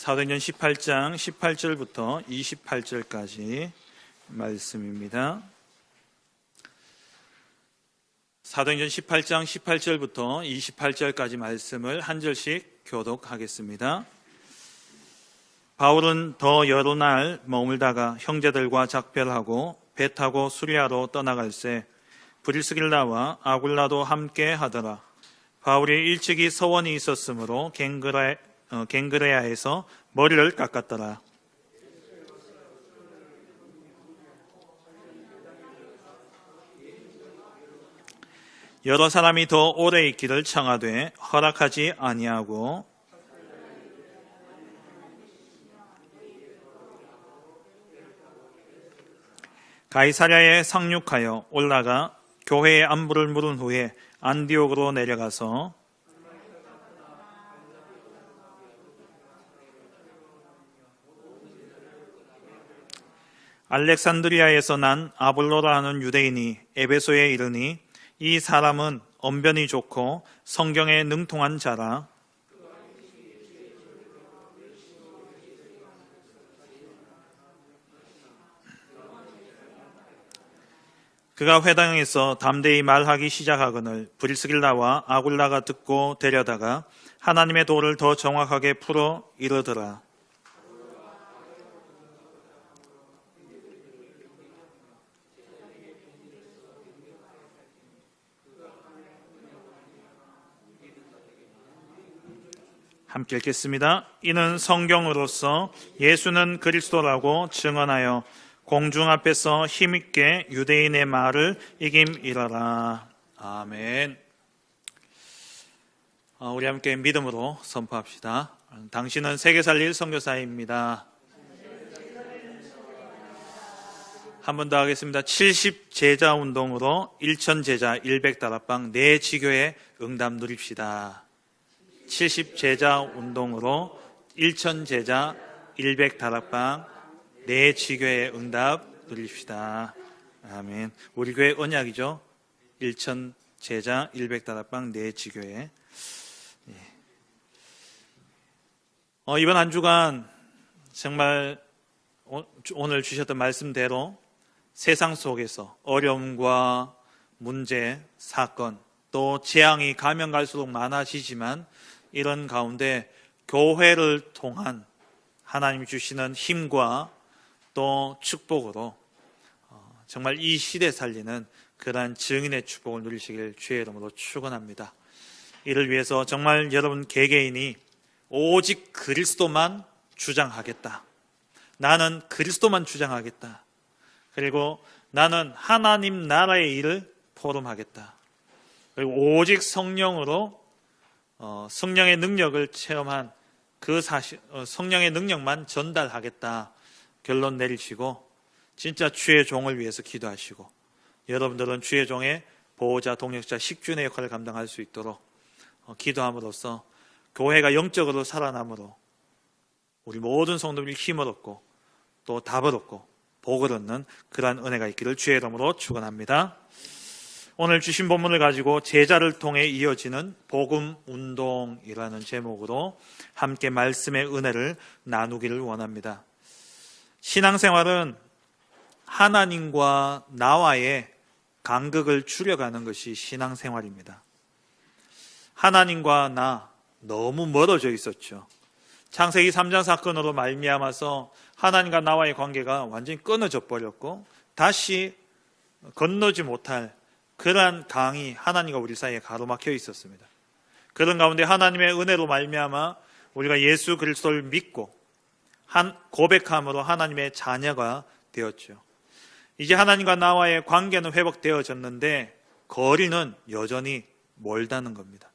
사도행전 18장 18절부터 28절까지 말씀입니다. 사도행전 18장 18절부터 28절까지 말씀을 한 절씩 교독하겠습니다. 바울은 더 여러 날 머물다가 형제들과 작별하고 배 타고 수리아로 떠나갈새 브리스길라와 아굴라도 함께 하더라. 바울이 일찍이 서원이 있었으므로 갱그레아에서 머리를 깎았더라. 여러 사람이 더 오래 있기를 청하되 허락하지 아니하고 가이사랴에 상륙하여 올라가 교회의 안부를 물은 후에 안디옥으로 내려가서 알렉산드리아에서 난 아볼로라 하는 유대인이 에베소에 이르니 이 사람은 언변이 좋고 성경에 능통한 자라. 그가 회당에서 담대히 말하기 시작하거늘 브리스길라와 아굴라가 듣고 데려다가 하나님의 도를 더 정확하게 풀어 이르더라. 함께 읽겠습니다. 이는 성경으로서 예수는 그리스도라고 증언하여 공중 앞에서 힘있게 유대인의 말을 이김이라라. 아멘. 우리 함께 믿음으로 선포합시다. 당신은 세계 살릴 선교사입니다. 한 번 더 하겠습니다. 70제자 운동으로 1000제자 100다락방 내 지교에 응답 누립시다. 70제자 운동으로 1000제자 100다락방 내 지교의 응답 누립시다. 아멘. 우리 교회 언약이죠. 1000제자 100다락방 내 지교회. 이번 한 주간 정말 오늘 주셨던 말씀대로 세상 속에서 어려움과 문제, 사건, 또 재앙이 가면 갈수록 많아지지만 이런 가운데 교회를 통한 하나님이 주시는 힘과 또 축복으로 정말 이 시대 살리는 그러한 증인의 축복을 누리시길 주의 이름으로 축원합니다. 이를 위해서 정말 여러분 개개인이 오직 그리스도만 주장하겠다. 나는 그리스도만 주장하겠다. 그리고 나는 하나님 나라의 일을 포럼하겠다. 그리고 오직 성령으로 성령의 능력을 체험한 그 성령의 능력만 전달하겠다. 결론 내리시고 진짜 주의 종을 위해서 기도하시고 여러분들은 주의 종의 보호자, 동력자, 식준의 역할을 감당할 수 있도록 기도함으로써 교회가 영적으로 살아남으로 우리 모든 성도들이 힘을 얻고 또 답을 얻고 복을 얻는 그러한 은혜가 있기를 주의 이름으로 축원합니다. 오늘 주신 본문을 가지고 제자를 통해 이어지는 복음 운동이라는 제목으로 함께 말씀의 은혜를 나누기를 원합니다. 신앙생활은 하나님과 나와의 간극을 줄여가는 것이 신앙생활입니다. 하나님과 나 너무 멀어져 있었죠. 창세기 3장 사건으로 말미암아서 하나님과 나와의 관계가 완전히 끊어져 버렸고 다시 건너지 못할 그러한 강이 하나님과 우리 사이에 가로막혀 있었습니다. 그런 가운데 하나님의 은혜로 말미암아 우리가 예수 그리스도를 믿고 고백함으로 하나님의 자녀가 되었죠. 이제 하나님과 나와의 관계는 회복되어졌는데 거리는 여전히 멀다는 겁니다.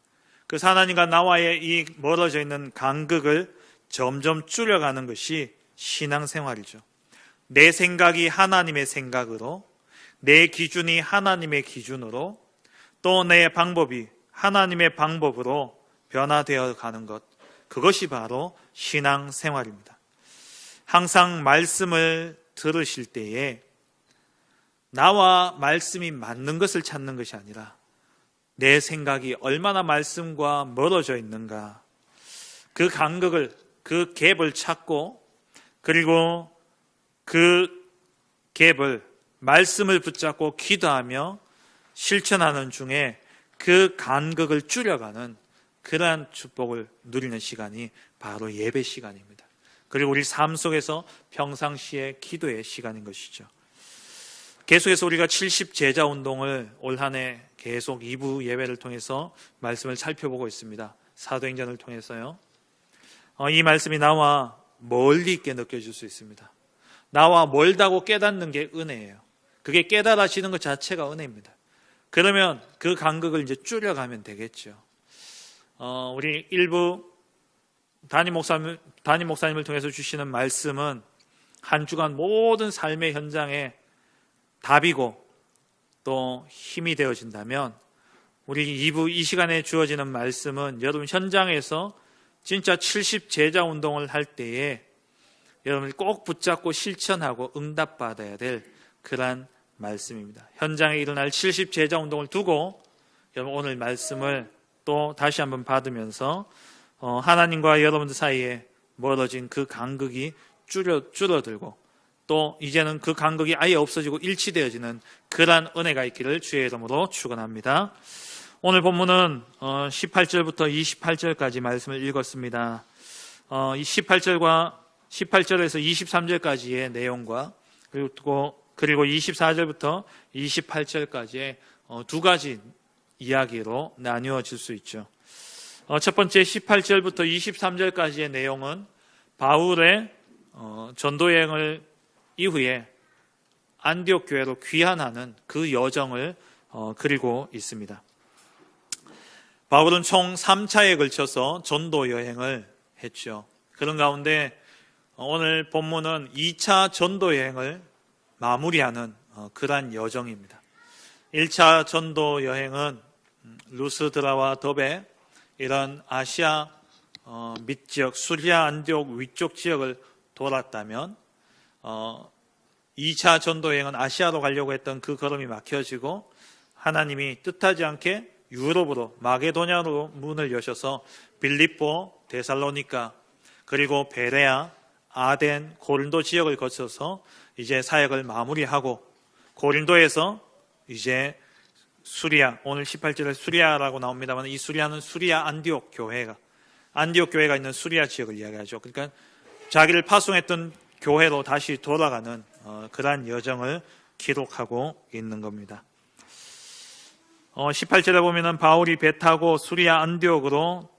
그래서 하나님과 나와의 이 멀어져 있는 간극을 점점 줄여가는 것이 신앙생활이죠. 내 생각이 하나님의 생각으로, 내 기준이 하나님의 기준으로, 또 내 방법이 하나님의 방법으로 변화되어 가는 것, 그것이 바로 신앙생활입니다. 항상 말씀을 들으실 때에 나와 말씀이 맞는 것을 찾는 것이 아니라 내 생각이 얼마나 말씀과 멀어져 있는가, 그 간극을 그 갭을 찾고 그리고 그 갭을 말씀을 붙잡고 기도하며 실천하는 중에 그 간극을 줄여가는 그러한 축복을 누리는 시간이 바로 예배 시간입니다. 그리고 우리 삶 속에서 평상시의 기도의 시간인 것이죠. 계속해서 우리가 70제자 운동을 올 한 해 계속 2부 예배를 통해서 말씀을 살펴보고 있습니다. 사도행전을 통해서요. 이 말씀이 나와 멀리 있게 느껴질 수 있습니다. 나와 멀다고 깨닫는 게 은혜예요. 그게 깨달아지는 것 자체가 은혜입니다. 그러면 그 간극을 이제 줄여가면 되겠죠. 우리 일부 담임 목사님을 통해서 주시는 말씀은 한 주간 모든 삶의 현장에 답이고 또 힘이 되어진다면 우리 2부 이 시간에 주어지는 말씀은 여러분 현장에서 진짜 70제자 운동을 할 때에 여러분이 꼭 붙잡고 실천하고 응답받아야 될 그러한 말씀입니다. 현장에 일어날 70제자 운동을 두고 여러분 오늘 말씀을 또 다시 한번 받으면서 하나님과 여러분들 사이에 멀어진 그 간극이 줄어들고 또 이제는 그 간극이 아예 없어지고 일치되어지는 그러한 은혜가 있기를 주의 이름으로 축원합니다. 오늘 본문은 18절부터 28절까지 말씀을 읽었습니다. 18절에서 23절까지의 내용과 그리고 24절부터 28절까지의 두 가지 이야기로 나뉘어질 수 있죠. 첫 번째 18절부터 23절까지의 내용은 바울의 전도 여행을 이후에 안디옥 교회로 귀환하는 그 여정을 그리고 있습니다. 바울은 총 3차에 걸쳐서 전도 여행을 했죠. 그런 가운데 오늘 본문은 2차 전도 여행을 마무리하는 그러한 여정입니다. 1차 전도 여행은 루스드라와 더베 이런 아시아 밑지역 수리아 안디옥 위쪽 지역을 돌았다면 2차 전도 여행은 아시아로 가려고 했던 그 걸음이 막혀지고 하나님이 뜻하지 않게 유럽으로 마게도냐로 문을 여셔서 빌립보, 데살로니가 그리고 베레아, 아덴, 고린도 지역을 거쳐서 이제 사역을 마무리하고 고린도에서 이제 수리아, 오늘 18절에 수리아라고 나옵니다만 이 수리아는 수리아 안디옥 교회가 있는 수리아 지역을 이야기하죠. 그러니까 자기를 파송했던 교회로 다시 돌아가는 그러한 여정을 기록하고 있는 겁니다. 18절에 보면은 바울이 배 타고 수리아 안디옥으로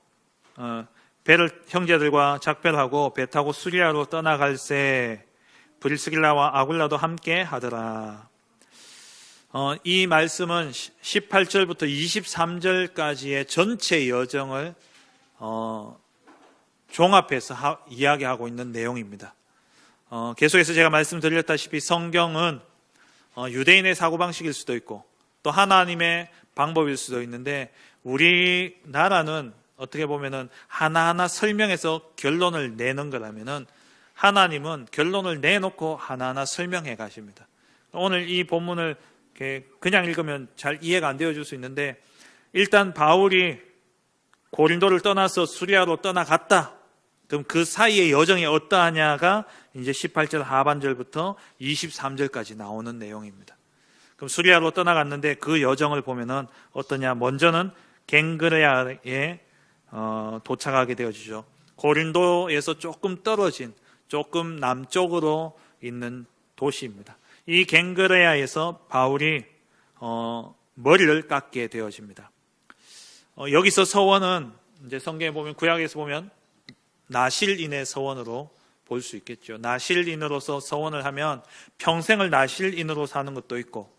배를 형제들과 작별하고 배 타고 수리아로 떠나갈새 브리스길라와 아굴라도 함께 하더라. 이 말씀은 18절부터 23절까지의 전체 여정을 종합해서 이야기하고 있는 내용입니다. 계속해서 제가 말씀드렸다시피 성경은 유대인의 사고방식일 수도 있고 또 하나님의 방법일 수도 있는데 우리나라는 어떻게 보면은 하나하나 설명해서 결론을 내는 거라면은 하나님은 결론을 내놓고 하나하나 설명해 가십니다. 오늘 이 본문을 그냥 읽으면 잘 이해가 안 되어질 수 있는데 일단 바울이 고린도를 떠나서 수리아로 떠나갔다. 그럼 그 사이의 여정이 어떠하냐가 이제 18절 하반절부터 23절까지 나오는 내용입니다. 그럼 수리아로 떠나갔는데 그 여정을 보면은 어떠냐? 먼저는 갱그레아에 도착하게 되어지죠. 고린도에서 조금 떨어진 조금 남쪽으로 있는 도시입니다. 이 갱그레아에서 바울이 머리를 깎게 되어집니다. 여기서 서원은 이제 성경에 보면 구약에서 보면 나실인의 서원으로 볼 수 있겠죠. 나실인으로서 서원을 하면 평생을 나실인으로 사는 것도 있고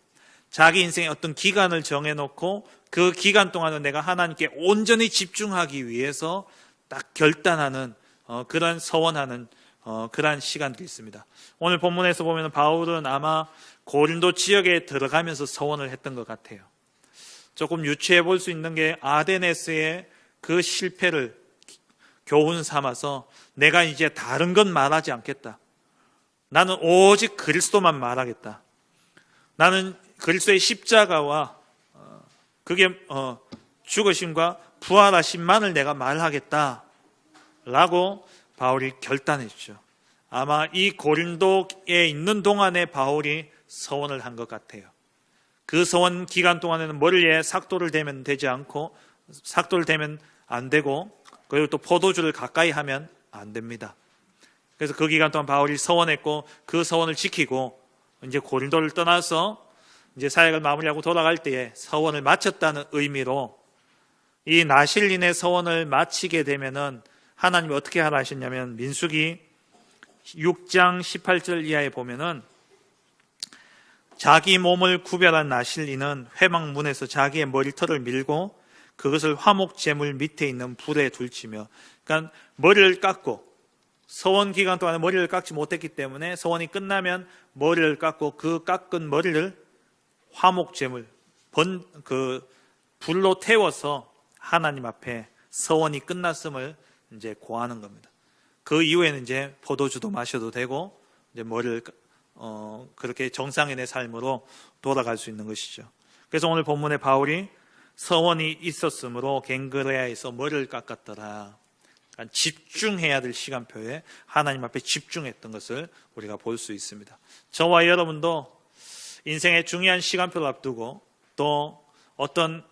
자기 인생의 어떤 기간을 정해놓고 그 기간 동안은 내가 하나님께 온전히 집중하기 위해서 딱 결단하는 그런 서원하는 그러한 시간도 있습니다. 오늘 본문에서 보면 바울은 아마 고린도 지역에 들어가면서 서원을 했던 것 같아요. 조금 유추해 볼 수 있는 게 아데네스의 그 실패를 교훈 삼아서 내가 이제 다른 건 말하지 않겠다. 나는 오직 그리스도만 말하겠다. 나는 그리스도의 십자가와 그게 죽으심과 부활하심만을 내가 말하겠다 라고 바울이 결단했죠. 아마 이 고린도에 있는 동안에 바울이 서원을 한 것 같아요. 그 서원 기간 동안에는 머리에 삭도를 대면 되지 않고, 삭도를 대면 안 되고, 그리고 또 포도주를 가까이 하면 안 됩니다. 그래서 그 기간 동안 바울이 서원했고, 그 서원을 지키고 이제 고린도를 떠나서 이제 사역을 마무리하고 돌아갈 때에 서원을 마쳤다는 의미로, 이 나실린의 서원을 마치게 되면은 하나님이 어떻게 하라 하셨냐면, 민수기 6장 18절 이하에 보면은, 자기 몸을 구별한 나실린은 회막문에서 자기의 머리털을 밀고 그것을 화목 제물 밑에 있는 불에 둘치며, 그러니까 머리를 깎고, 서원 기간 동안에 머리를 깎지 못했기 때문에 서원이 끝나면 머리를 깎고, 그 깎은 머리를 화목 제물, 불로 태워서 하나님 앞에 서원이 끝났음을 이제 고하는 겁니다. 그 이후에는 이제 포도주도 마셔도 되고, 이제 머리를 그렇게 정상인의 삶으로 돌아갈 수 있는 것이죠. 그래서 오늘 본문에 바울이 서원이 있었으므로 갱그레아에서 머리를 깎았더라. 그러니까 집중해야 될 시간표에 하나님 앞에 집중했던 것을 우리가 볼 수 있습니다. 저와 여러분도 인생의 중요한 시간표를 앞두고 또 어떤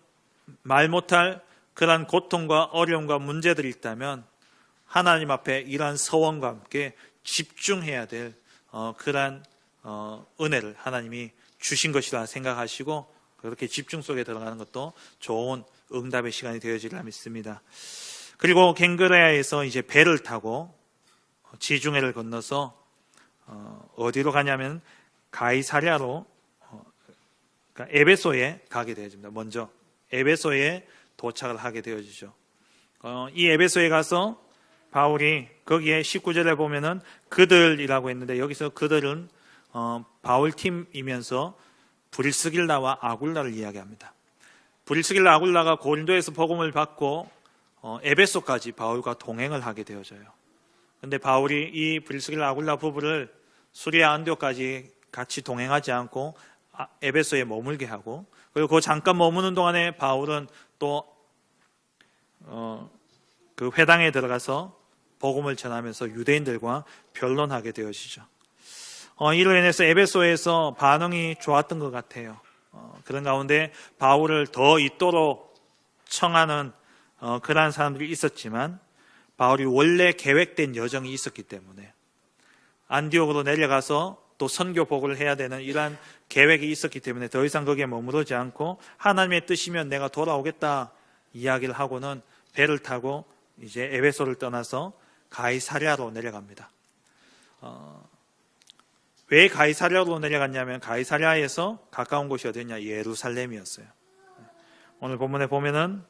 말 못할 그러한 고통과 어려움과 문제들이 있다면 하나님 앞에 이러한 서원과 함께 집중해야 될 그러한 은혜를 하나님이 주신 것이라 생각하시고, 그렇게 집중 속에 들어가는 것도 좋은 응답의 시간이 되어지리라 믿습니다. 그리고 갱그레아에서 이제 배를 타고 지중해를 건너서 어디로 가냐면 가이사랴로, 그러니까 에베소에 가게 되어집니다. 먼저 에베소에 도착을 하게 되어지죠. 이 에베소에 가서 바울이 거기에 19절에 보면은 그들이라고 했는데, 여기서 그들은 바울 팀이면서 브리스길라와 아굴라를 이야기합니다. 브리스길라 아굴라가 고린도에서 복음을 받고 에베소까지 바울과 동행을 하게 되어져요. 그런데 바울이 이 브리스길라 아굴라 부부를 수리아 안디옥까지 같이 동행하지 않고 에베소에 머물게 하고, 그리고 그 잠깐 머무는 동안에 바울은 또 그 회당에 들어가서 복음을 전하면서 유대인들과 변론하게 되어지죠. 이로 인해서 에베소에서 반응이 좋았던 것 같아요. 그런 가운데 바울을 더 있도록 청하는 그러한 사람들이 있었지만, 바울이 원래 계획된 여정이 있었기 때문에 안디옥으로 내려가서 또 선교 복음을 해야 되는 이러한 계획이 있었기 때문에 더 이상 거기에 머무르지 않고, 하나님의 뜻이면 내가 돌아오겠다 이야기를 하고는 배를 타고 이제 에베소를 떠나서 가이사랴로 내려갑니다. 왜 가이사랴로 내려갔냐면, 가이사랴에서 가까운 곳이 어디냐? 예루살렘이었어요. 오늘 본문에 보면은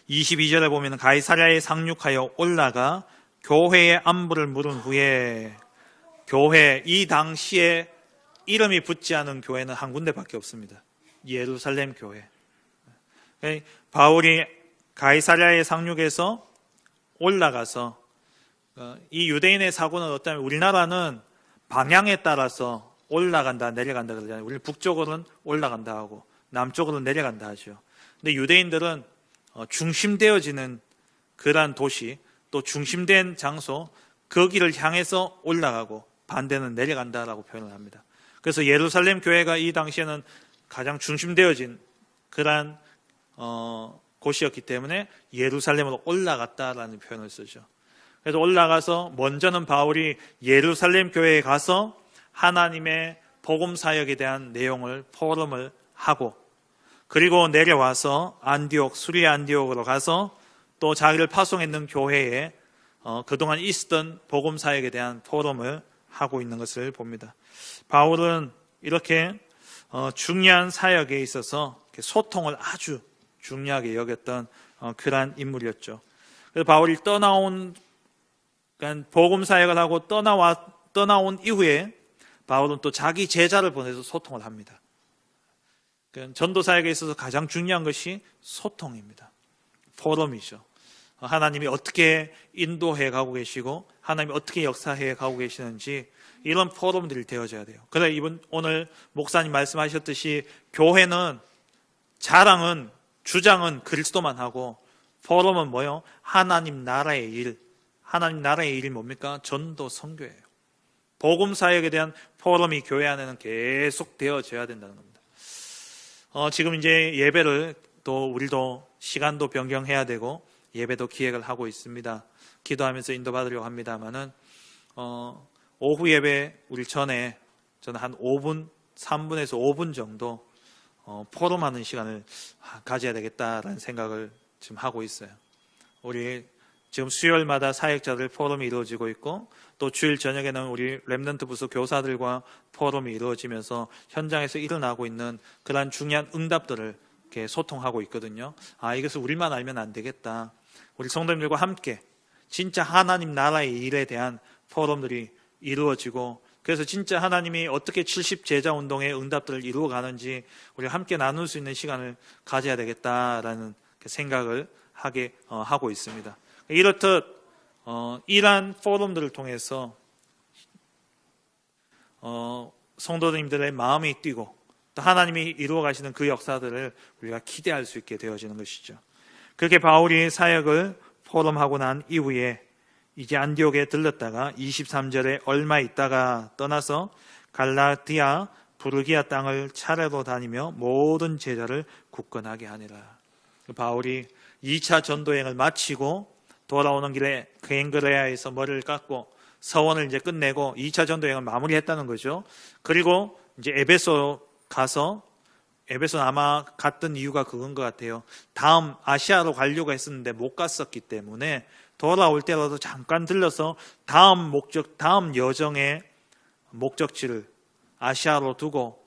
22절에 보면은 가이사랴에 상륙하여 올라가 교회의 안부를 물은 후에, 교회, 이 당시에 이름이 붙지 않은 교회는 한 군데밖에 없습니다. 예루살렘 교회. 바울이 가이사랴에 상륙해서 올라가서, 이 유대인의 사고는 어떠냐면, 우리나라는 방향에 따라서 올라간다 내려간다 그러잖아요. 우리는 북쪽으로는 올라간다 하고 남쪽으로는 내려간다 하죠. 근데 유대인들은 중심되어지는 그러한 도시, 또 중심된 장소, 거기를 향해서 올라가고 반대는 내려간다라고 표현을 합니다. 그래서 예루살렘 교회가 이 당시에는 가장 중심되어진 그러한 곳이었기 때문에 예루살렘으로 올라갔다라는 표현을 쓰죠. 그래서 올라가서 먼저는 바울이 예루살렘 교회에 가서 하나님의 복음 사역에 대한 내용을 포럼을 하고, 그리고 내려와서 안디옥, 수리아 안디옥으로 가서 또 자기를 파송했는 교회에 그동안 있었던 복음 사역에 대한 포럼을 하고 있는 것을 봅니다. 바울은 이렇게 중요한 사역에 있어서 소통을 아주 중요하게 여겼던 그러한 인물이었죠. 그래서 바울이 그러니까 복음 사역을 하고 떠나온 이후에 바울은 또 자기 제자를 보내서 소통을 합니다. 그러니까 전도 사역에 있어서 가장 중요한 것이 소통입니다. 포럼이죠. 하나님이 어떻게 인도해 가고 계시고 하나님이 어떻게 역사해 가고 계시는지, 이런 포럼들이 되어져야 돼요. 그래, 오늘 목사님 말씀하셨듯이 교회는 주장은 그리스도만 하고, 포럼은 뭐요? 하나님 나라의 일, 하나님 나라의 일이 뭡니까? 전도 선교예요. 복음 사역에 대한 포럼이 교회 안에는 계속 되어져야 된다는 겁니다. 지금 이제 예배를 또 우리도 시간도 변경해야 되고 예배도 기획을 하고 있습니다. 기도하면서 인도받으려고 합니다만은 오후 예배 우리 전에 저는 한 5분, 3분에서 5분 정도 포럼하는 시간을 가져야 되겠다라는 생각을 지금 하고 있어요. 우리 지금 수요일마다 사역자들 포럼이 이루어지고 있고 또 주일 저녁에는 우리 렘넌트 부서 교사들과 포럼이 이루어지면서 현장에서 일어나고 있는 그러한 중요한 응답들을 이렇게 소통하고 있거든요. 이것을 우리만 알면 안 되겠다. 우리 성도님들과 함께 진짜 하나님 나라의 일에 대한 포럼들이 이루어지고 그래서 진짜 하나님이 어떻게 70제자 운동의 응답들을 이루어가는지 우리 함께 나눌 수 있는 시간을 가져야 되겠다라는 생각을 하고 있습니다. 이렇듯 이러한 포럼들을 통해서 성도님들의 마음이 뛰고 또 하나님이 이루어 가시는 그 역사들을 우리가 기대할 수 있게 되어지는 것이죠. 그렇게 바울이 사역을 포럼하고 난 이후에 이제 안디옥에 들렀다가 23절에 얼마 있다가 떠나서 갈라디아 부르기아 땅을 차례로 다니며 모든 제자를 굳건하게 하니라. 바울이 2차 전도행을 마치고 돌아오는 길에 갱그레아에서 머리를 깎고 서원을 이제 끝내고 2차 전도행을 마무리했다는 거죠. 그리고 이제 에베소 가서 에베소는 아마 갔던 이유가 그건 것 같아요. 다음 아시아로 가려고 했었는데 못 갔었기 때문에 돌아올 때라도 잠깐 들러서 다음 여정의 목적지를 아시아로 두고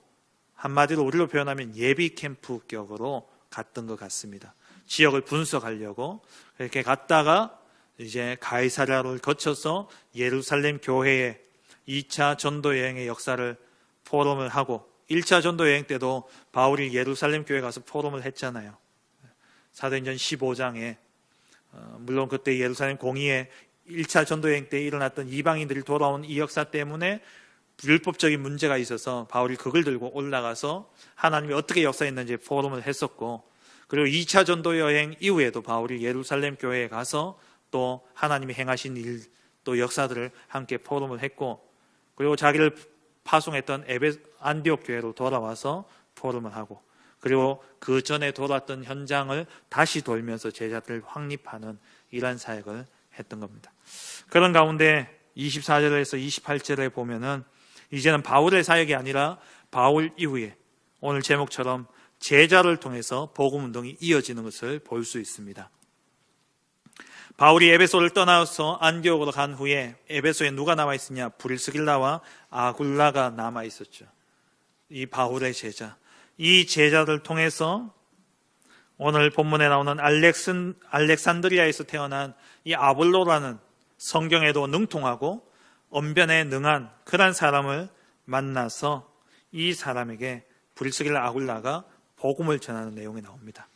한마디로 우리로 표현하면 예비 캠프 격으로 갔던 것 같습니다. 지역을 분석하려고 이렇게 갔다가 이제 가이사랴를 거쳐서 예루살렘 교회에 2차 전도 여행의 역사를 포럼을 하고 1차 전도 여행 때도 바울이 예루살렘 교회 가서 포럼을 했잖아요. 사도행전 15장에 물론 그때 예루살렘 공의회 1차 전도 여행 때 일어났던 이방인들이 돌아온 이 역사 때문에 율법적인 문제가 있어서 바울이 그걸 들고 올라가서 하나님이 어떻게 역사했는지 포럼을 했었고 그리고 2차 전도 여행 이후에도 바울이 예루살렘 교회에 가서 또 하나님이 행하신 일, 또 역사들을 함께 포럼을 했고 그리고 자기를 파송했던 안디옥 교회로 돌아와서 포럼을 하고 그리고 그 전에 돌았던 현장을 다시 돌면서 제자들을 확립하는 이러한 사역을 했던 겁니다. 그런 가운데 24절에서 28절에 보면은 이제는 바울의 사역이 아니라 바울 이후에 오늘 제목처럼 제자를 통해서 복음 운동이 이어지는 것을 볼 수 있습니다. 바울이 에베소를 떠나서 안디옥으로 간 후에 에베소에 누가 남아 있었냐? 브리스길라와 아굴라가 남아 있었죠. 이 바울의 제자. 이 제자를 통해서 오늘 본문에 나오는 알렉산드리아에서 태어난 이 아볼로라는 성경에도 능통하고 언변에 능한 그런 사람을 만나서 이 사람에게 브리스길라 아굴라가 복음을 전하는 내용이 나옵니다.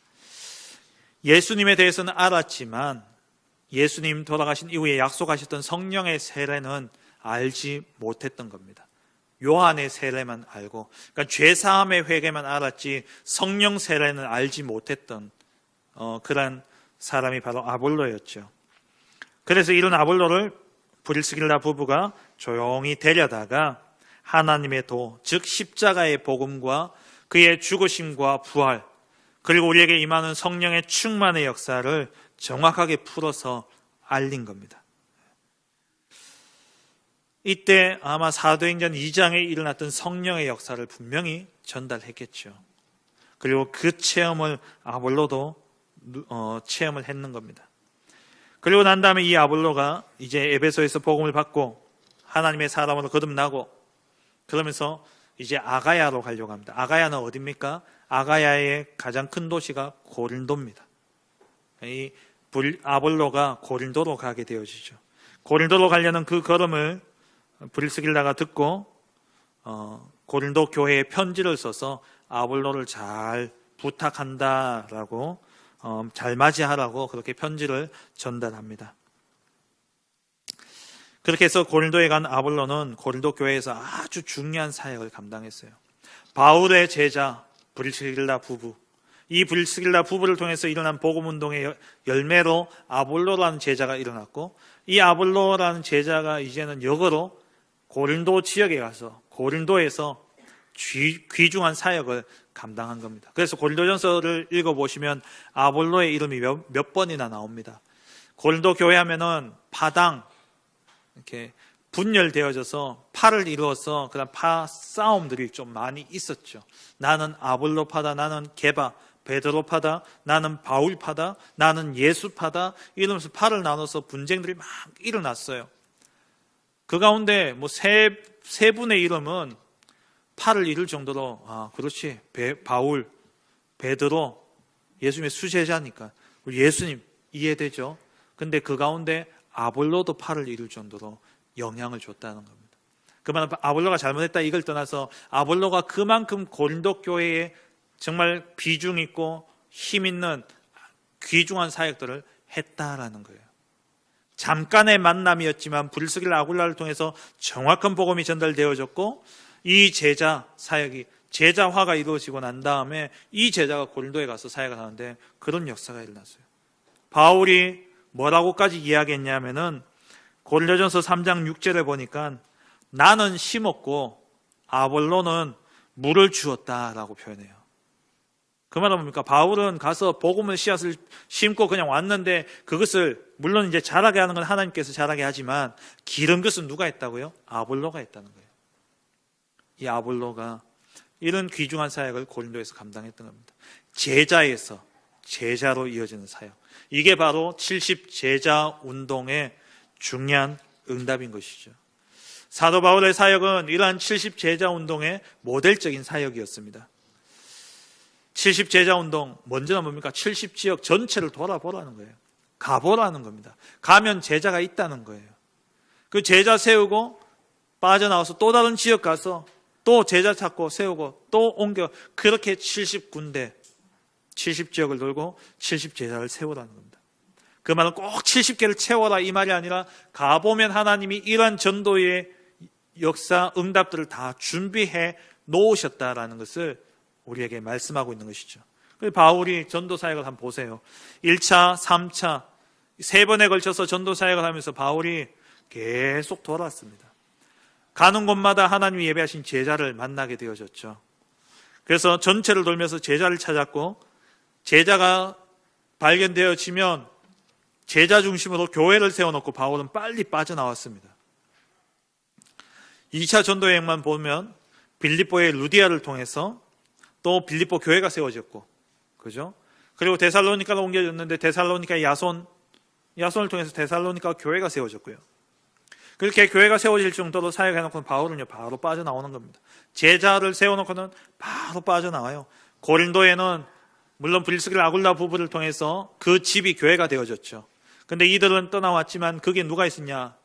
예수님에 대해서는 알았지만 예수님 돌아가신 이후에 약속하셨던 성령의 세례는 알지 못했던 겁니다. 요한의 세례만 알고, 그러니까 죄사함의 회개만 알았지 성령 세례는 알지 못했던 그런 사람이 바로 아볼로였죠. 그래서 이런 아볼로를 브리스길라 부부가 조용히 데려다가 하나님의 도, 즉 십자가의 복음과 그의 죽으심과 부활, 그리고 우리에게 임하는 성령의 충만의 역사를 정확하게 풀어서 알린 겁니다. 이때 아마 사도행전 2장에 일어났던 성령의 역사를 분명히 전달했겠죠. 그리고 그 체험을 아볼로도 체험을 했는 겁니다. 그리고 난 다음에 이 아볼로가 이제 에베소에서 복음을 받고 하나님의 사람으로 거듭나고 그러면서 이제 아가야로 가려고 합니다. 아가야는 어디입니까? 아가야의 가장 큰 도시가 고린도입니다. 이 아볼로가 고린도로 가게 되어지죠. 고린도로 가려는 그 걸음을 브리스길라가 듣고 고린도 교회에 편지를 써서 아볼로를 잘 부탁한다라고 잘 맞이하라고 그렇게 편지를 전달합니다. 그렇게 해서 고린도에 간 아볼로는 고린도 교회에서 아주 중요한 사역을 감당했어요. 바울의 제자 브리스길라 부부, 이 브리스길라 부부를 통해서 일어난 복음운동의 열매로 아볼로라는 제자가 일어났고, 이 아볼로라는 제자가 이제는 역으로 고린도 지역에 가서 고린도에서 귀중한 사역을 감당한 겁니다. 그래서 고린도전서를 읽어보시면 아볼로의 이름이 몇 번이나 나옵니다. 고린도 교회 하면은 파당, 이렇게 분열되어져서 파를 이루어서 그다음 파 싸움들이 좀 많이 있었죠. 나는 아볼로 파다, 나는 게바, 베드로 파다, 나는 바울 파다, 나는 예수 파다, 이러면서 파를 나눠서 분쟁들이 막 일어났어요. 그 가운데 뭐 세 분의 이름은 파를 이룰 정도로, 그렇지, 바울, 베드로, 예수님의 수제자니까 우리 예수님 이해되죠? 근데 그 가운데 아볼로도 파를 이룰 정도로 영향을 줬다는 겁니다. 그만 아볼로가 잘못했다 이걸 떠나서 아볼로가 그만큼 고린도 교회에 정말 비중 있고 힘 있는 귀중한 사역들을 했다라는 거예요. 잠깐의 만남이었지만 브리스길라 아굴라를 통해서 정확한 복음이 전달되어졌고, 이 제자 사역이 제자화가 이루어지고 난 다음에 이 제자가 고린도에 가서 사역을 하는데 그런 역사가 일어났어요. 바울이 뭐라고까지 이야기했냐면은 고린도전서 3장 6절에 보니까 나는 심었고 아볼로는 물을 주었다라고 표현해요. 그 말은 뭡니까? 바울은 가서 복음의 씨앗을 심고 그냥 왔는데 그것을 물론 이제 자라게 하는 건 하나님께서 자라게 하지만 기른 것은 누가 했다고요? 아볼로가 했다는 거예요. 이 아볼로가 이런 귀중한 사역을 고린도에서 감당했던 겁니다. 제자에서 제자로 이어지는 사역. 이게 바로 70제자 운동의 중요한 응답인 것이죠. 사도 바울의 사역은 이러한 70제자 운동의 모델적인 사역이었습니다. 70제자 운동, 먼저는 뭡니까? 70지역 전체를 돌아보라는 거예요. 가보라는 겁니다. 가면 제자가 있다는 거예요. 그 제자 세우고 빠져나와서 또 다른 지역 가서 또 제자 찾고 세우고 또 옮겨, 그렇게 70군데 70지역을 돌고 70제자를 세우라는 겁니다. 그 말은 꼭 70개를 채워라 이 말이 아니라 가보면 하나님이 이러한 전도의 역사, 응답들을 다 준비해 놓으셨다라는 것을 우리에게 말씀하고 있는 것이죠. 바울이 전도 사역을 한번 보세요. 1차, 3차, 3번에 걸쳐서 전도 사역을 하면서 바울이 계속 돌아왔습니다. 가는 곳마다 하나님이 예배하신 제자를 만나게 되어졌죠. 그래서 전체를 돌면서 제자를 찾았고, 제자가 발견되어지면 제자 중심으로 교회를 세워놓고 바울은 빨리 빠져나왔습니다. 2차 전도 여행만 보면 빌립보의 루디아를 통해서 또 빌립보 교회가 세워졌고, 그죠? 그리고 데살로니카로 옮겨졌는데 데살로니카의 야손을 통해서 데살로니카 교회가 세워졌고요. 그렇게 교회가 세워질 정도로 사역해놓고는 바울은요 바로 빠져나오는 겁니다. 제자를 세워놓고는 바로 빠져나와요. 고린도에는 물론 브리스길라 아굴라 부부를 통해서 그 집이 교회가 되어졌죠. 근데 이들은 떠나왔지만 거기에 누가 있었냐?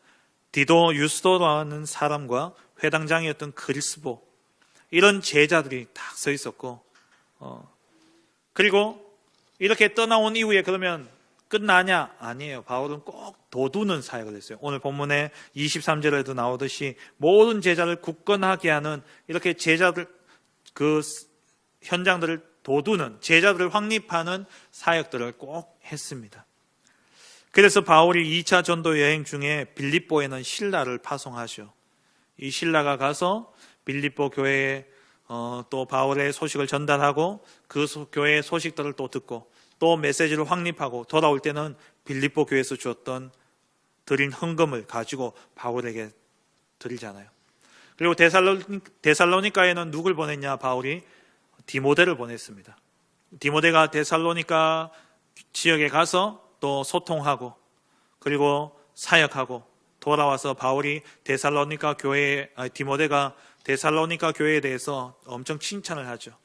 디도 유스도라는 사람과 회당장이었던 그리스보, 이런 제자들이 딱 서 있었고, 그리고 이렇게 떠나온 이후에 그러면 끝나냐? 아니에요. 바울은 꼭 돋우는 사역을 했어요. 오늘 본문에 23절에도 나오듯이 모든 제자를 굳건하게 하는, 이렇게 제자들 그 현장들을 돋우는, 제자들을 확립하는 사역들을 꼭 했습니다. 그래서 바울이 2차 전도 여행 중에 빌립보에는 신라를 파송하죠. 이 신라가 가서 빌립보 교회에 또 바울의 소식을 전달하고 그 교회의 소식들을 또 듣고 또 메시지를 확립하고 돌아올 때는 빌립보 교회에서 주었던 드린 헌금을 가지고 바울에게 드리잖아요. 그리고 데살로니카에는 누굴 보냈냐? 바울이 디모데를 보냈습니다. 디모데가 데살로니카 지역에 가서 또 소통하고 그리고 사역하고 돌아와서 바울이 디모데가 데살로니카 교회에 대해서 엄청 칭찬을 하죠.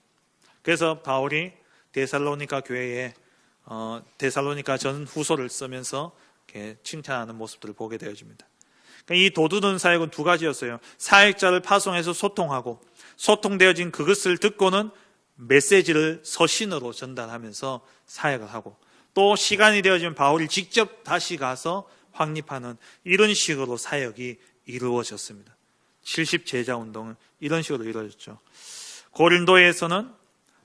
그래서 바울이 데살로니카 교회에 데살로니카 전 후서를 쓰면서 이렇게 칭찬하는 모습들을 보게 되어집니다. 그러니까 이 돋우는 사역은 두 가지였어요. 사역자를 파송해서 소통하고, 소통되어진 그것을 듣고는 메시지를 서신으로 전달하면서 사역을 하고, 또 시간이 되어지면 바울이 직접 다시 가서 확립하는, 이런 식으로 사역이 이루어졌습니다. 70제자 운동은 이런 식으로 이루어졌죠. 고린도에서는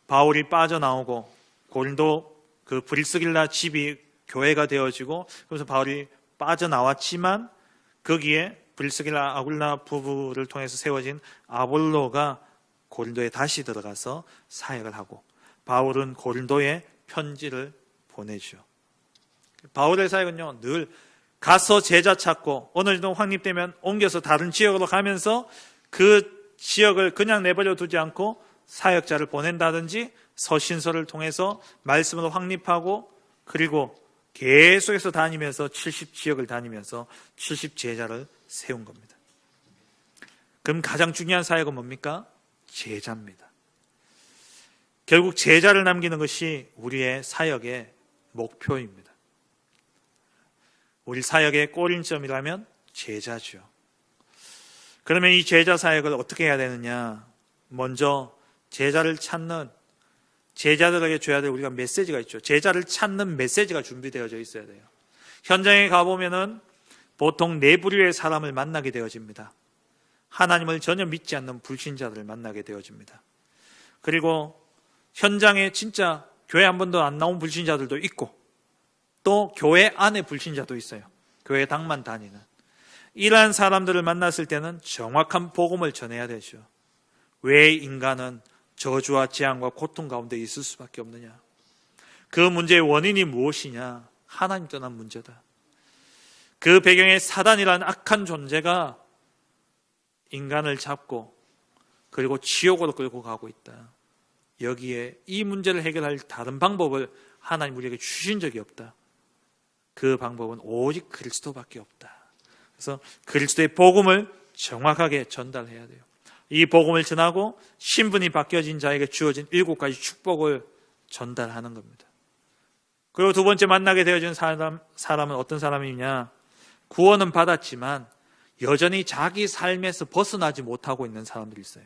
바울이 빠져나오고 고린도 그 브리스길라 집이 교회가 되어지고, 그래서 바울이 빠져나왔지만 거기에 브리스길라 아굴라 부부를 통해서 세워진 아볼로가 고린도에 다시 들어가서 사역을 하고, 바울은 고린도에 편지를 보내죠. 바울의 사역은요, 늘 가서 제자 찾고 어느 정도 확립되면 옮겨서 다른 지역으로 가면서 그 지역을 그냥 내버려 두지 않고 사역자를 보낸다든지 서신서를 통해서 말씀을 확립하고, 그리고 계속해서 다니면서 70지역을 다니면서 70제자를 세운 겁니다. 그럼 가장 중요한 사역은 뭡니까? 제자입니다. 결국 제자를 남기는 것이 우리의 사역의 목표입니다. 우리 사역의 꼬린점이라면 제자죠. 그러면 이 제자 사역을 어떻게 해야 되느냐? 먼저 제자를 찾는, 제자들에게 줘야 될 우리가 메시지가 있죠. 제자를 찾는 메시지가 준비되어져 있어야 돼요. 현장에 가보면은 보통 네 부류의 사람을 만나게 되어집니다. 하나님을 전혀 믿지 않는 불신자들을 만나게 되어집니다. 그리고 현장에 진짜 교회 한 번도 안 나온 불신자들도 있고, 또 교회 안에 불신자도 있어요. 교회 당만 다니는. 이러한 사람들을 만났을 때는 정확한 복음을 전해야 되죠. 왜 인간은 저주와 재앙과 고통 가운데 있을 수밖에 없느냐? 그 문제의 원인이 무엇이냐? 하나님 떠난 문제다. 그 배경에 사단이라는 악한 존재가 인간을 잡고 그리고 지옥으로 끌고 가고 있다. 여기에 이 문제를 해결할 다른 방법을 하나님 우리에게 주신 적이 없다. 그 방법은 오직 그리스도밖에 없다. 그래서 그리스도의 복음을 정확하게 전달해야 돼요. 이 복음을 전하고 신분이 바뀌어진 자에게 주어진 7가지 축복을 전달하는 겁니다. 그리고 두 번째 만나게 되어진 사람은 어떤 사람이냐? 구원은 받았지만 여전히 자기 삶에서 벗어나지 못하고 있는 사람들이 있어요.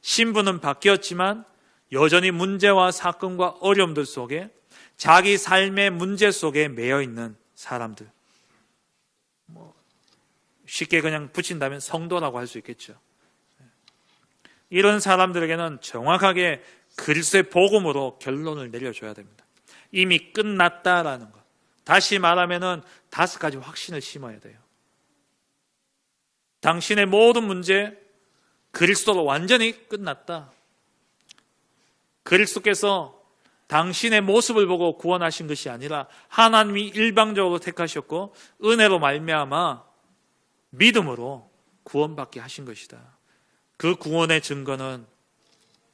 신분은 바뀌었지만 여전히 문제와 사건과 어려움들 속에 자기 삶의 문제 속에 매여 있는 사람들. 쉽게 그냥 붙인다면 성도라고 할 수 있겠죠. 이런 사람들에게는 정확하게 그리스도의 복음으로 결론을 내려줘야 됩니다. 이미 끝났다라는 것. 다시 말하면은 5가지 확신을 심어야 돼요. 당신의 모든 문제 그리스도로 완전히 끝났다. 그리스도께서 당신의 모습을 보고 구원하신 것이 아니라 하나님이 일방적으로 택하셨고 은혜로 말미암아 믿음으로 구원받게 하신 것이다. 그 구원의 증거는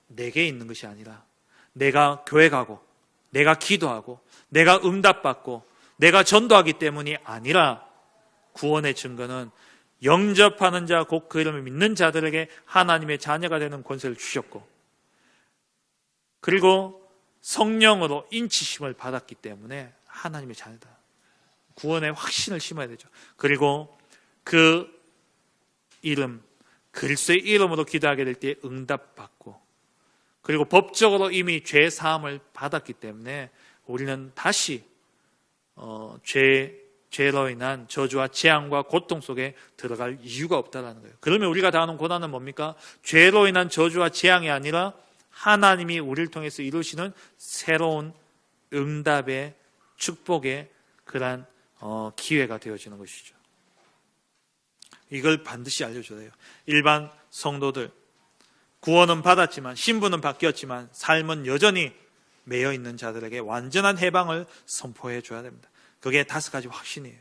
내게 있는 것이 아니라 내가 교회 가고 내가 기도하고 내가 응답받고 내가 전도하기 때문이 아니라 구원의 증거는 영접하는 자 곧 그 이름을 믿는 자들에게 하나님의 자녀가 되는 권세를 주셨고, 그리고 성령으로 인치심을 받았기 때문에 하나님의 자녀다. 구원의 확신을 심어야 되죠. 그리고 그 이름, 그리스도의 이름으로 기도하게 될 때 응답받고, 그리고 법적으로 이미 죄 사함을 받았기 때문에 우리는 다시 죄로 인한 저주와 재앙과 고통 속에 들어갈 이유가 없다는 거예요. 그러면 우리가 당하는 고난은 뭡니까? 죄로 인한 저주와 재앙이 아니라 하나님이 우리를 통해서 이루시는 새로운 응답의 축복의 그러한 기회가 되어지는 것이죠. 이걸 반드시 알려줘야 돼요. 일반 성도들, 구원은 받았지만 신분은 바뀌었지만 삶은 여전히 매여 있는 자들에게 완전한 해방을 선포해 줘야 됩니다. 그게 5가지 확신이에요.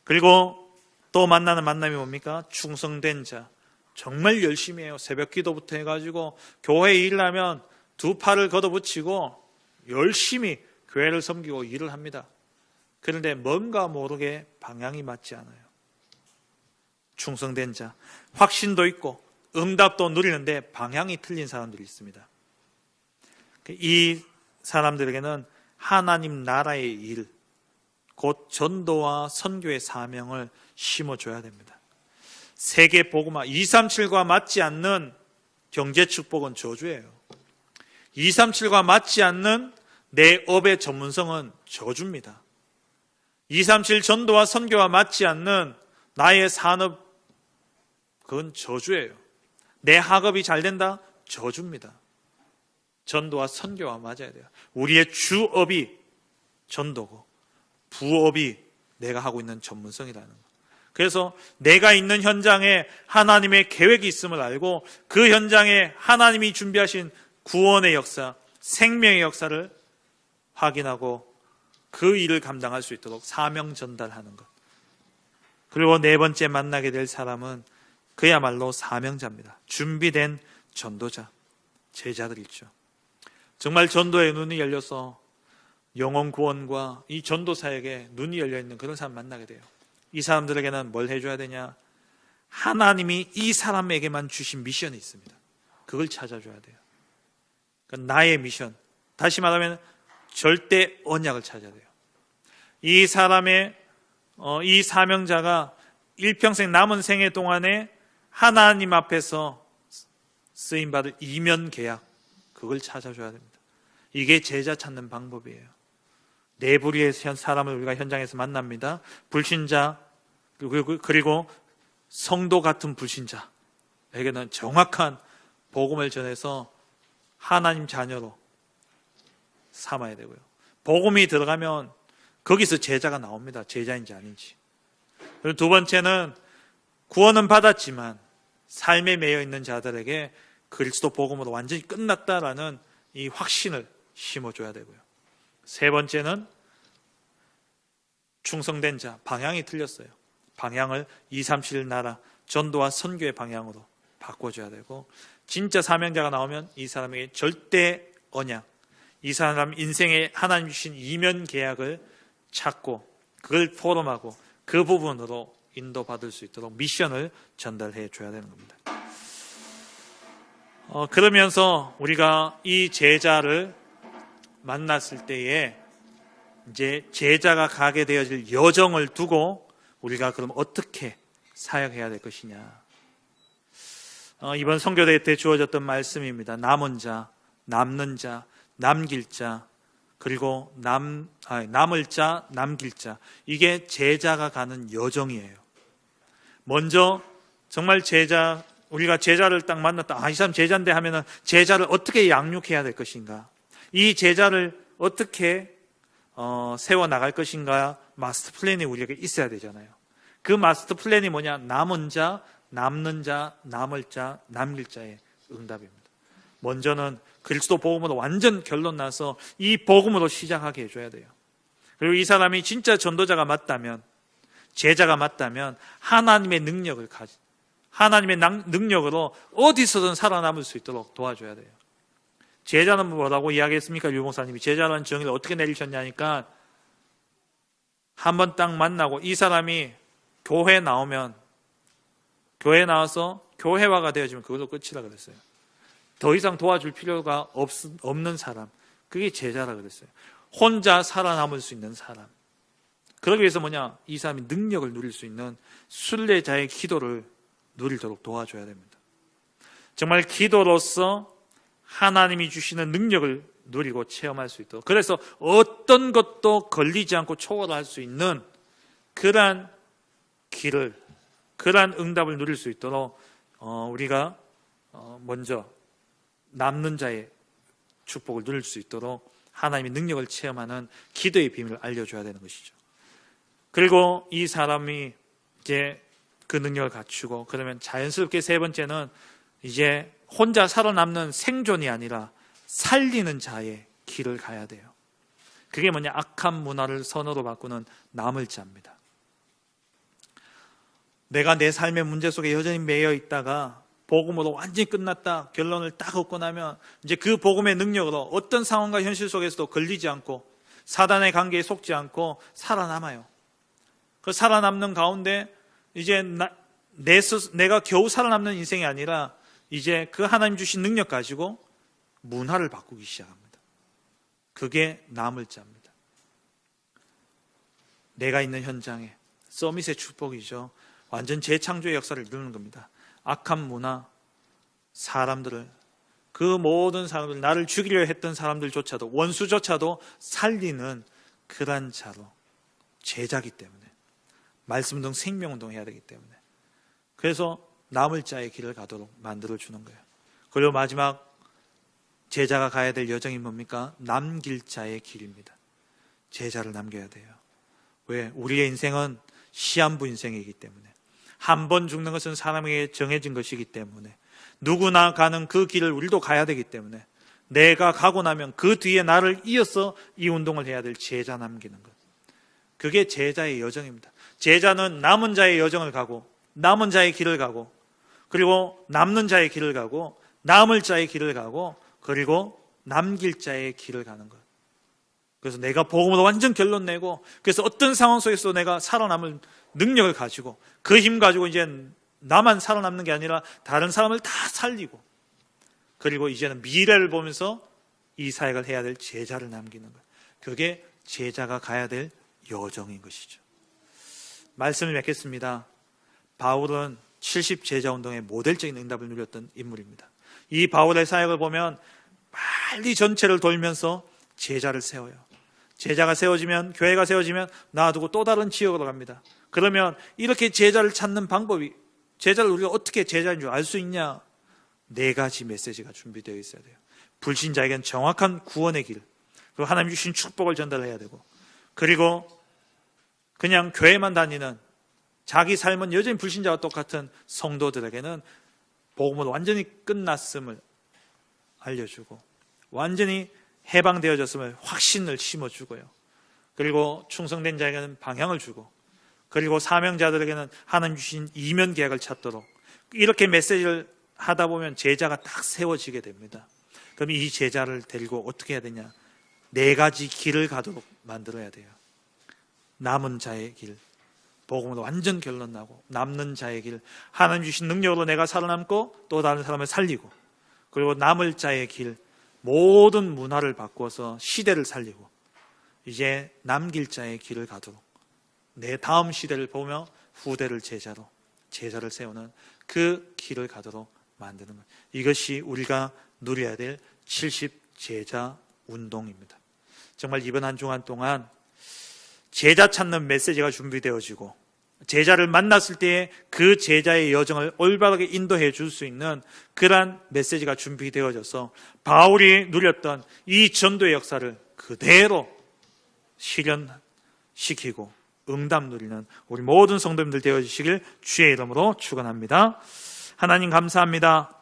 그리고 또 만나는 만남이 뭡니까? 충성된 자. 정말 열심히 해요. 새벽 기도부터 해가지고 교회 일을 하면 2팔을 걷어붙이고 열심히 교회를 섬기고 일을 합니다. 그런데 뭔가 모르게 방향이 맞지 않아요. 충성된 자. 확신도 있고 응답도 누리는데 방향이 틀린 사람들이 있습니다. 이 사람들에게는 하나님 나라의 일, 곧 전도와 선교의 사명을 심어줘야 됩니다. 세계 복음화 237과 맞지 않는 경제 축복은 저주예요. 237과 맞지 않는 내 업의 전문성은 저주입니다. 237 전도와 선교와 맞지 않는 나의 산업, 그건 저주예요. 내 학업이 잘 된다? 저주입니다. 전도와 선교와 맞아야 돼요. 우리의 주업이 전도고 부업이 내가 하고 있는 전문성이라는 거. 그래서 내가 있는 현장에 하나님의 계획이 있음을 알고 그 현장에 하나님이 준비하신 구원의 역사, 생명의 역사를 확인하고 그 일을 감당할 수 있도록 사명 전달하는 것. 그리고 네 번째 만나게 될 사람은 그야말로 사명자입니다. 준비된 전도자, 제자들이죠. 정말 전도의 눈이 열려서 영혼 구원과 이 전도사에게 눈이 열려있는 그런 사람 만나게 돼요. 이 사람들에게는 뭘 해줘야 되냐? 하나님이 이 사람에게만 주신 미션이 있습니다. 그걸 찾아줘야 돼요. 그러니까 나의 미션, 다시 말하면 절대 언약을 찾아야 돼요. 이 사람의 이 사명자가 일평생 남은 생애 동안에 하나님 앞에서 쓰임받을 이면 계약, 그걸 찾아줘야 됩니다. 이게 제자 찾는 방법이에요. 네 부류의 사람을 우리가 현장에서 만납니다. 불신자, 그리고 성도 같은 불신자에게는 정확한 복음을 전해서 하나님 자녀로 삼아야 되고요. 복음이 들어가면 거기서 제자가 나옵니다. 제자인지 아닌지. 그리고 두 번째는 구원은 받았지만 삶에 매여 있는 자들에게 그리스도 복음으로 완전히 끝났다라는 이 확신을 심어줘야 되고요. 세 번째는 충성된 자, 방향이 틀렸어요. 방향을 237 나라 전도와 선교의 방향으로 바꿔줘야 되고, 진짜 사명자가 나오면 이 사람에게 절대 언약, 이 사람 인생에 하나님 주신 이면 계약을 찾고 그걸 포럼하고 그 부분으로 인도받을 수 있도록 미션을 전달해 줘야 되는 겁니다. 그러면서 우리가 이 제자를 만났을 때에 이제 제자가 가게 되어질 여정을 두고 우리가 그럼 어떻게 사역해야 될 것이냐. 이번 선교대 때 주어졌던 말씀입니다. 남은 자, 남는 자, 남길 자, 그리고 남을 자, 남길 자. 이게 제자가 가는 여정이에요. 먼저 정말 우리가 제자를 딱 만났다. 이 사람 제자인데 하면은 제자를 어떻게 양육해야 될 것인가? 이 제자를 어떻게 세워 나갈 것인가? 마스터 플랜이 우리에게 있어야 되잖아요. 그 마스터 플랜이 뭐냐? 남은 자, 남는 자, 남을 자, 남길 자의 응답입니다. 먼저는 그리스도 복음으로 완전 결론 나서 이 복음으로 시작하게 해줘야 돼요. 그리고 이 사람이 진짜 전도자가 맞다면, 제자가 맞다면 하나님의 능력을 하나님의 능력으로 어디서든 살아남을 수 있도록 도와줘야 돼요. 제자는 뭐라고 이야기했습니까? 유 목사님이 제자라는 정의를 어떻게 내리셨냐니까, 한번 딱 만나고 이 사람이 교회 나와서 교회화가 되어지면 그걸로 끝이라 그랬어요. 더 이상 도와줄 필요가 없는 사람, 그게 제자라 그랬어요. 혼자 살아남을 수 있는 사람. 그러기 위해서 뭐냐? 이 사람이 능력을 누릴 수 있는 순례자의 기도를 누리도록 도와줘야 됩니다. 정말 기도로서 하나님이 주시는 능력을 누리고 체험할 수 있도록, 그래서 어떤 것도 걸리지 않고 초월할 수 있는 그러한 길을, 그러한 응답을 누릴 수 있도록 우리가 먼저 남는 자의 축복을 누릴 수 있도록 하나님의 능력을 체험하는 기도의 비밀을 알려줘야 되는 것이죠. 그리고 이 사람이 이제 그 능력을 갖추고, 그러면 자연스럽게 세 번째는 이제 혼자 살아남는 생존이 아니라 살리는 자의 길을 가야 돼요. 그게 뭐냐? 악한 문화를 선으로 바꾸는 남을 자입니다. 내가 내 삶의 문제 속에 여전히 매여 있다가 복음으로 완전히 끝났다 결론을 딱 얻고 나면 이제 그 복음의 능력으로 어떤 상황과 현실 속에서도 걸리지 않고 사단의 관계에 속지 않고 살아남아요. 그 살아남는 가운데 이제 내가 겨우 살아남는 인생이 아니라 이제 그 하나님 주신 능력 가지고 문화를 바꾸기 시작합니다. 그게 남을 자입니다. 내가 있는 현장에 서밋의 축복이죠. 완전 재창조의 역사를 이루는 겁니다. 악한 문화, 사람들을, 그 모든 사람들, 나를 죽이려 했던 사람들조차도, 원수조차도 살리는 그런 자로 제자기 때문에, 말씀운동, 생명운동 해야 되기 때문에, 그래서 남을 자의 길을 가도록 만들어주는 거예요. 그리고 마지막 제자가 가야 될 여정이 뭡니까? 남길 자의 길입니다. 제자를 남겨야 돼요. 왜? 우리의 인생은 시한부 인생이기 때문에, 한 번 죽는 것은 사람에게 정해진 것이기 때문에, 누구나 가는 그 길을 우리도 가야 되기 때문에, 내가 가고 나면 그 뒤에 나를 이어서 이 운동을 해야 될 제자 남기는 것, 그게 제자의 여정입니다. 제자는 남은 자의 여정을 가고, 남은 자의 길을 가고, 그리고 남는 자의 길을 가고, 남을 자의 길을 가고, 그리고 남길 자의 길을 가는 것. 그래서 내가 복음으로 완전 결론 내고, 그래서 어떤 상황 속에서 내가 살아남을 능력을 가지고, 그 힘 가지고 이제 나만 살아남는 게 아니라 다른 사람을 다 살리고, 그리고 이제는 미래를 보면서 이 사역을 해야 될 제자를 남기는 것, 그게 제자가 가야 될 여정인 것이죠. 말씀을 맺겠습니다. 바울은 70 제자 운동의 모델적인 응답을 누렸던 인물입니다. 이 바울의 사역을 보면 빨리 전체를 돌면서 제자를 세워요. 제자가 세워지면, 교회가 세워지면 놔두고 또 다른 지역으로 갑니다. 그러면 이렇게 제자를 찾는 방법이, 제자를 우리가 어떻게 제자인 줄 알 수 있냐? 4가지 메시지가 준비되어 있어야 돼요. 불신자에게는 정확한 구원의 길, 그리고 하나님 주신 축복을 전달해야 되고, 그리고 그냥 교회만 다니는, 자기 삶은 여전히 불신자와 똑같은 성도들에게는 복음으로 완전히 끝났음을 알려주고, 완전히 해방되어졌음을 확신을 심어주고요. 그리고 충성된 자에게는 방향을 주고, 그리고 사명자들에게는 하나님 주신 이면 계약을 찾도록, 이렇게 메시지를 하다 보면 제자가 딱 세워지게 됩니다. 그럼 이 제자를 데리고 어떻게 해야 되냐? 4가지 길을 가도록 만들어야 돼요. 남은 자의 길, 복음으로 완전 결론 나고, 남는 자의 길, 하나님 주신 능력으로 내가 살아남고 또 다른 사람을 살리고, 그리고 남을 자의 길, 모든 문화를 바꿔서 시대를 살리고, 이제 남길 자의 길을 가도록, 내 다음 시대를 보며 후대를 제자를 세우는 그 길을 가도록 만드는 것, 이것이 우리가 누려야 될 70 제자 운동입니다. 정말 이번 한 주간 동안 제자 찾는 메시지가 준비되어지고, 제자를 만났을 때에 그 제자의 여정을 올바르게 인도해 줄 수 있는 그러한 메시지가 준비되어져서 바울이 누렸던 이 전도의 역사를 그대로 실현시키고 응답 누리는 우리 모든 성도님들 되어주시길 주의 이름으로 축원합니다. 하나님 감사합니다.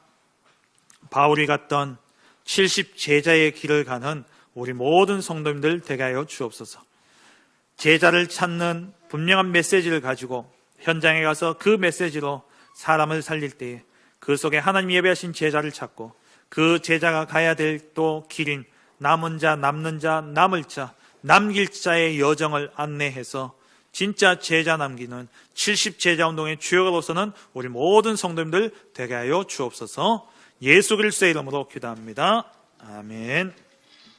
바울이 갔던 70 제자의 길을 가는 우리 모든 성도님들 되게 하여 주옵소서. 제자를 찾는 분명한 메시지를 가지고 현장에 가서 그 메시지로 사람을 살릴 때에 그 속에 하나님 예배하신 제자를 찾고, 그 제자가 가야 될 또 길인 남은 자, 남는 자, 남을 자, 남길 자의 여정을 안내해서 진짜 제자 남기는 70 제자 운동의 주역으로서는 우리 모든 성도님들 되게 하여 주옵소서. 예수 그리스도의 이름으로 기도합니다. 아멘.